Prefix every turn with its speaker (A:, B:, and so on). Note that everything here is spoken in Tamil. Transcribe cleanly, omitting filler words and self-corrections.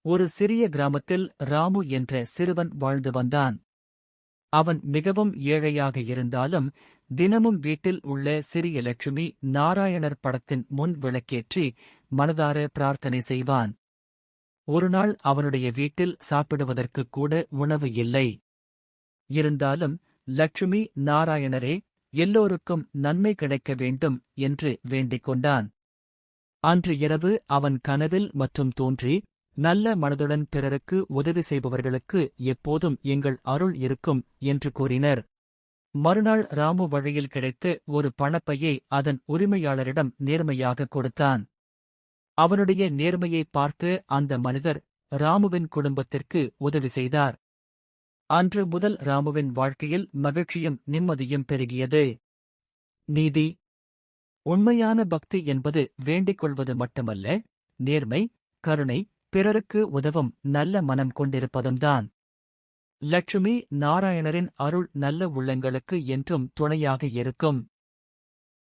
A: ஒரு சிறிய கிராமத்தில் ராமு என்ற சிறுவன் வாழ்ந்து வந்தான். அவன் மிகவும் ஏழையாக இருந்தாலும் தினமும் வீட்டில் உள்ள சிறிய லட்சுமி நாராயணர் படத்தின் முன் விளக்கேற்றி மனதார பிரார்த்தனை செய்வான். ஒருநாள் அவனுடைய வீட்டில் சாப்பிடுவதற்குக் கூட உணவு இல்லை. இருந்தாலும் லட்சுமி நாராயணரே, எல்லோருக்கும் நன்மை கிடைக்க வேண்டும் என்று வேண்டிக் கொண்டான். அன்று இரவு அவன் கனவில் மற்றும் தோன்றி, நல்ல மனதுடன் பிறருக்கு உதவி செய்பவர்களுக்கு எப்போதும் எங்கள் அருள் இருக்கும் என்று கூறினர். மறுநாள் ராமு வழியில் கிடைத்த ஒரு பணப்பையை அதன் உரிமையாளரிடம் நேர்மையாக கொடுத்தான். அவனுடைய நேர்மையை பார்த்து அந்த மனிதர் ராமுவின் குடும்பத்திற்கு உதவி செய்தார். அன்று முதல் ராமுவின் வாழ்க்கையில் மகிழ்ச்சியும் நிம்மதியும் பெருகியது. நீதி. உண்மையான பக்தி என்பது வேண்டிக் கொள்வது மட்டுமல்ல, நேர்மை, கருணை, பிறருக்கு உதவும் நல்ல மனம் கொண்டிருப்பதும்தான். லட்சுமி நாராயணரின் அருள் நல்ல உள்ளங்களுக்கு என்றும் துணையாக இருக்கும்.